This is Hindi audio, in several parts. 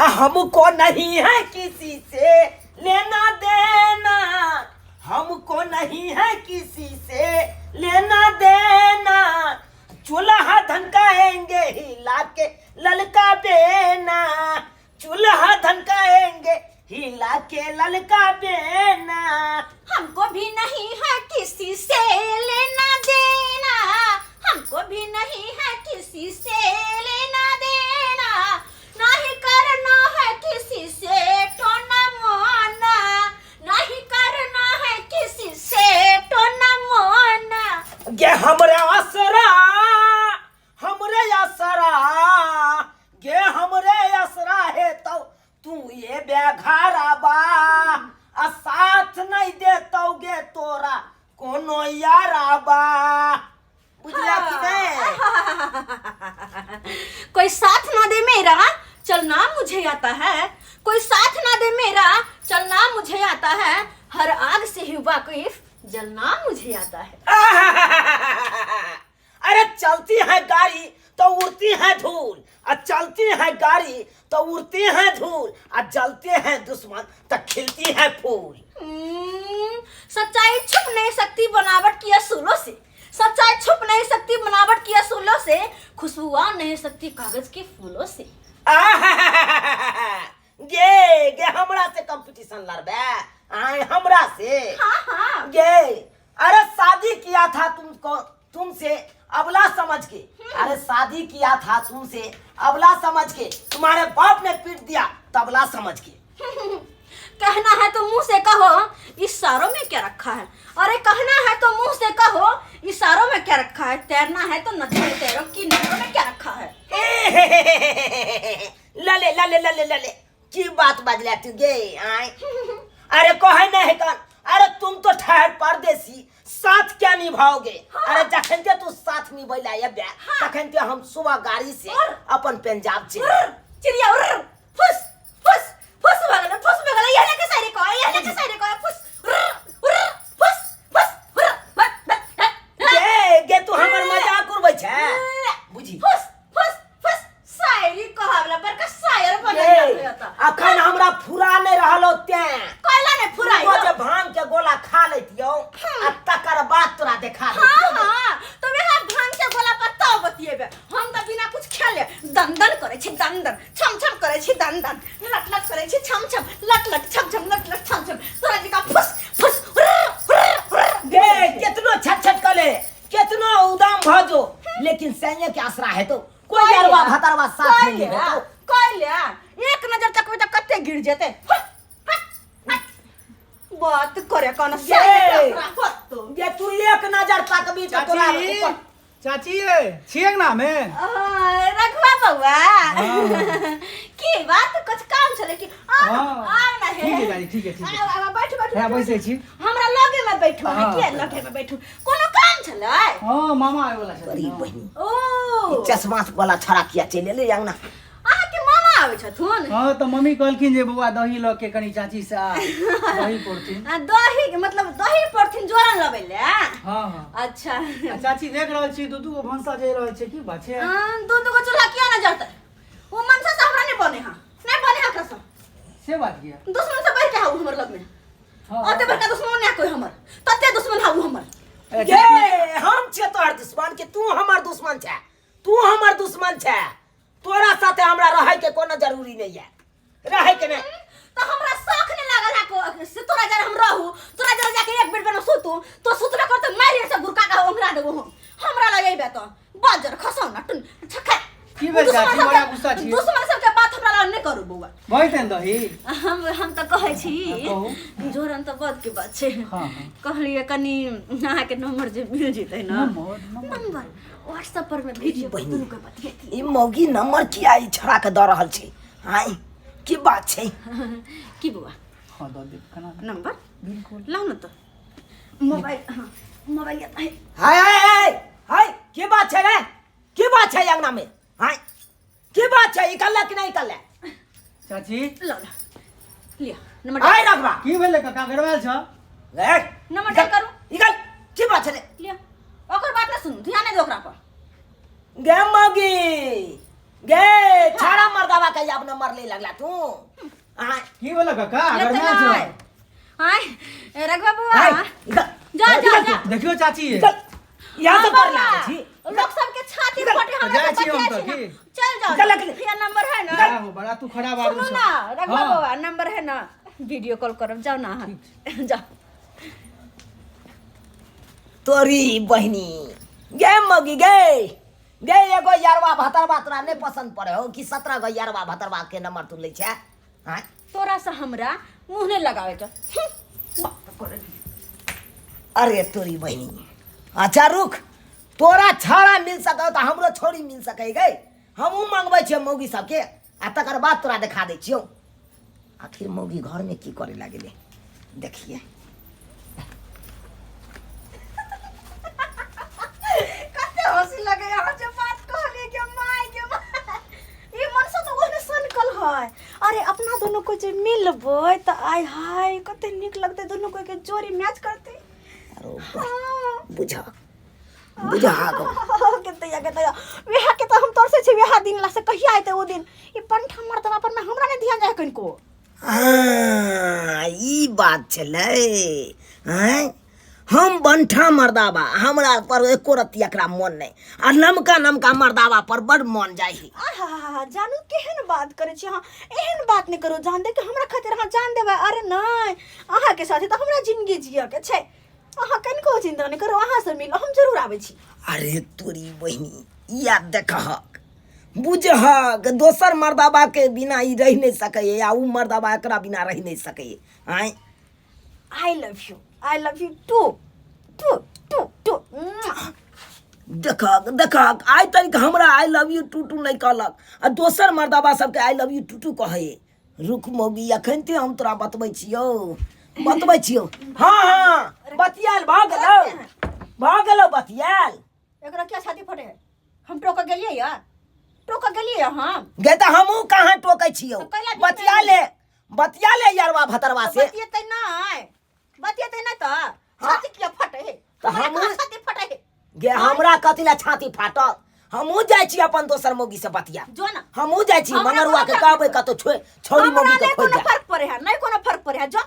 हमको नहीं है किसी से लेना देना, हमको नहीं है किसी से लेना देना, चूल्हा धनकाएंगे हिला के ललका बेना, चूल्हा धनकाएंगे हिला के ललका बेना। हमको भी नहीं है किसी से लेना देना, हमको भी नहीं है किसी से लेना देना, नहीं करना है किसी से टोना मोना, नहीं करना है किसी से टोना मोना। गे हमरे असरा, हमरे असरा, गे हमरे असरा है तो तू ये बेघारा बा, आ साथ नहीं देतो गे तोरा कोनो यारा बा। बुझला कि नहीं? कोई साथ ना दे मेरा चलना मुझे आता है, कोई साथ ना दे मेरा चलना मुझे आता है, हर आग से ही वाकिफ जलना मुझे आता है। अरे चलती है गाड़ी तो उड़ती है धूल, और चलती है गाड़ी तो उड़ती है धूल, और जलते हैं दुश्मन तो खिलती है फूल। सच्चाई छुप नहीं सकती बनावट की असूलों से, सच्चाई छुप नहीं सकती बनावट की असूलों से, खुशबू आ नहीं सकती कागज के फूलों से। गे गे हमरा से कंपटीशन लड़बे, आए हमरा से। हाँ। गे अरे शादी किया था तुमको तुमसे अबला समझ के, अरे शादी किया था तुमसे अबला समझ के, तुम्हारे बाप ने पीट दिया तबला समझ के। कहना है तो मुंह से कहो इशारों में क्या रखा है, अरे कहना है तो मुंह से कहो इशारों में क्या रखा है, तैरना है तो नदियों तैरो की नदियों में क्या रखा है। लले लले लले लले की बात बदला तू गे आए। अरे कहे नहीं कर, अरे तुम तो ठहर परदेसी साथ क्या निभाओगे। हाँ। अरे जखन के तू साथ निभैला अबे तखन के हम सुबह गाड़ी से अपन पंजाब चले। चिड़िया फुस फुस फुस भगला फुस भगला ये लेके साइड को, ये लेके साइड को फुस फुस फुस। गे गे तू हमर मजाक उड़बै छै बुझी। फुस फुस फुस शायरी कहावला पर का शायर बने जाता। अखन हमरा फुरा नहीं रहलो ते कोयला ने फुराई वो जे भांग के गोला खा लेतियो आ तकर बाद तोरा देखा देतियो। हां तो वह भांग के गोला पत्ता बतिएबे, हम त बिना कुछ खेले दंदन करे छी, दंदन छम छम करे छी, दंदन लट लट करे छी, छम छम लट लट छम छम लट लट छम छम, तोरा जी का फुस फुस। गे कितनो छट छट करे कितनो उदाम भजो, लेकिन सैन्य के आसरा है तो कोई अरवा भतरवा साथ नहीं है तो कोई ले एक नजर तक तो कत्ते गिर जेते। बात करे कौन से ये तू एक नजर तकबी तो तोरा ऊपर। चाची ये छिएक ना में रखवा बउआ की बात कुछ काम छले कि आ ना है। ठीक है दादी, ठीक है बैठ बैठ है बैसे छी। हमरा लगे में बैठो है के लगे में बैठो, कोनो काम छले। हां मामा आवे वाला बड़ी छथिन। बहिनी ओ चश्मा वाला छड़ा किया चले ले अंगना। आहा के मामा आवे छथुन। हां तो मम्मी कहलखिन जे बउआ दही ल के कनी चाची से दही पड़थिन। दही मतलब दही पड़थिन जोरन लबे ले। हां हां अच्छा चाची देख रहल छी दू गो भंसा जे रहल छै की बात छै। दू गो चूल्हा किया ना जलते, वो मनसा से हमरा नहीं बने हां, नहीं बने हां कसम से बात किया दुश्मन से बढ़ के हाउ हमर लग में। हां अते बड़का दुश्मन नहीं कोई हमर, तते दुश्मन हाउ हमर। ये हम छे तोहर दुश्मन के तू हमर दुश्मन छे, तू हमर दुश्मन छे, तोरा साथे हमरा रहे के कोनो जरूरी नहीं है, रहे के नहीं। तो हमरा शौक नहीं लागल है को से तोरा जर हम रहू, तोरा जर जाके एक बेड में सुतू तो सुतले कर तो मारिए से गुरका का ओंगरा देबो हम, हमरा लगे बे तो बाजर खसौना टन छक्का की बे चाची बड़ा गुस्सा छी। दुश्मन सब के बात हमरा ला नहीं करू बउआ। बैठन दही हम तो कहै छी कहू। जोरन तो बात के बात छे। हां कहलिए कनी अहाँ के नंबर जे मिल जेतै ना, नंबर व्हाट्सएप पर में वीडियो दुनू के बतियेती। ई मौगी नंबर किया ई छड़ा के द रहल छै। हां की बात छै की बुआ हां द दे कना नंबर बिल्कुल लाओ ना तो मोबाइल। हां मोबाइल है। हाय हाय हाय हाय की बात छै रे, की बात छै अंगना में। हाय की बात छै, इकल्ला कि नहीं इकल्ला चाची लो लिया नंबर हाय रखबा की भेले काका गड़वाल छ रे नंबर डायल करू इकल की बात छै रे। लिया ओकर बात ना सुन, ध्यान दे ओकरा पर। गे मौगी गे छाड़ा मर्दावा के अपने मरले लगला तू आय की बोला काका ये अगर तो मैं ना है। हाय रघुआ बुआ आय जा जा जा देखियो चाची यहाँ से हाँ, कर बाबा, लागे छी लोग सबके छाती फटे हमरा जाए से छी हम बतिया तो छी ना। की? चल जाओ चल, चल। ये नंबर है ना क्या हो बड़ा तू खड़ा बारू सुनो ना रघुआ बुआ नंबर है ना वीडियो कॉल करब जाओ ना जाओ तोरी बहनी गे मगी गे एगो यारवा भतरवा तोरा नहीं पसंद पड़े हो कि 17 गो यारवा भतरवा के नंबर तू ले छे हां तोरा से हमरा मुंह नहीं लगावे के बात करे अरे तोरी बहनी अच्छा रुक तोरा छाड़ा मिल सके तो हमरो छोड़ी मिल सके गई हमहू मांगबै छियै मौगी सबके आ तकर बाद तोरा देखा दै छियौ आखिर मौगी घर में की करे लागले देखिए कते हंसी लगे यहाँ जो बात कहले के माय ये मन से तो ओने सनकल है अरे अपना दोनों को जे मिलबे त आय हाय कते निक लगते दोनों को के जोड़ी मैच करते अरे बुझा बुझा गो कते वेहा के तो हम तोर से वेहा दिन ला से कहिया आते वो दिन ई पंठा मर्दवा पर में हमरा ने ध्यान जाय कनको ई बात छलै हैं हम बंठा मर्दावा हमरा पर एको रत्ती एकरा मन नहीं आ नमका मर्दावा पर बड़ मन जाइ आहा जानू केहन बात करे छी हां एहन बात नहीं करो जान दे के हमरा खातिर हां जान देबे अरे नहीं आहा के साथे तो हमरा जिंदगी जिया के छै आहा कनको चिंता नहीं करो आहा से मिलो हम जरूर आबै छी अरे तोरी बहनी या देखहक बुझहक दोसर मर्दावा के बिना ई रह नहीं सकै या ऊ मर्दावा एकरा बिना रह नहीं सकै हैं I love you too too too too देखक आइ तक हमरा I love you too too नहीं कहलक आ दोसर मर्दावा सबके I love you too too कहे रुक मौगी अखनते हम तोरा बतबै छियौ हाँ बतियाल भाग गेलो बतियाल एकरा क्या छाती फटे है हम टोक गेलिए यार टोक गेलिए हम गे त हमहू कहाँ टोकै छियौ तो कैला बीच बतिया ले यारवा भतरवा से बतियते नहीं तो छाती क्या फटे है तो हमरा हमहू- कहाँ छाती फटे है गे हमरा कथी ला छाती फाटल हमहू जाइ छी अपन दोसर मौगी से बतिया जो ना हमहू जाइ छी हमरा मंगरुआ के कोनो कहबै कतो छोरी हमरा मौगी के नहीं खोज कोनो जा फर्क पड़े है नहीं कोनो फर्क पड़े है जो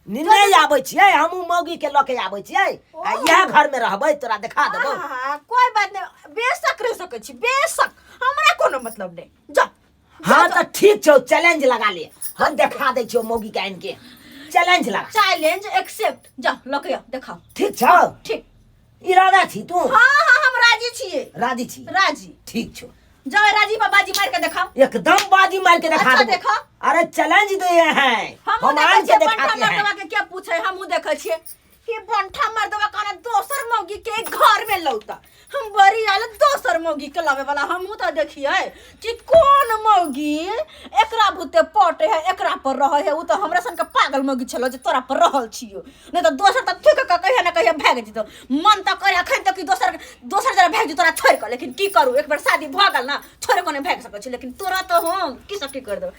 नहीं आबै छियै हमहू मौगी के लऽ के आबै छियै आ इएह घर में रहबै तोरा देखा देबौ आहा, कोई बात नहीं बेशक रह सके छी बेशक हमरा कोनो मतलब नहीं जा हाँ तो ठीक छौ चैलेंज लगा ले हम देखा दै छियौ मौगी के आनि के चैलेंज लगा चैलेंज एक्सेप्ट जा लके दिखाओ ठीक छौ ठीक इरादा छी तू हाँ हम राजी छिए राजी छी राजी ठीक छौ जाओ राजी बाबाजी मार के दिखाओ एकदम बाजी मार के दिखा अच्छा, देबो देखो। अरे चैलेंज दे हैं हम देखे आन छिए के बंठा दिखाते मर्दवा हैं के क्या पूछे हमहू देखे छिए कि बंठा मर्दवा काना दोसर मौगी के घर में लौटा हम बड़ी आले दोसर मौगी के लावे वाला हमहू तो देखिए कि कौन मौगी एकरा भूते पटे है एकरा पर रहे है उ तो हमरा सन के पागल मौगी छलो जे तोरा पर रहल छियो नहीं तो दोसर त ठीक के कहिया ना कहिया भाग जितो मन त करे अखन तक कि दोसर जरा भाग जी तोरा छोड़ के लेकिन की करू एक बार शादी भ गेल ना छोड़े कोने भाग सकै छी लेकिन तोरा तो हम की सब की कर दो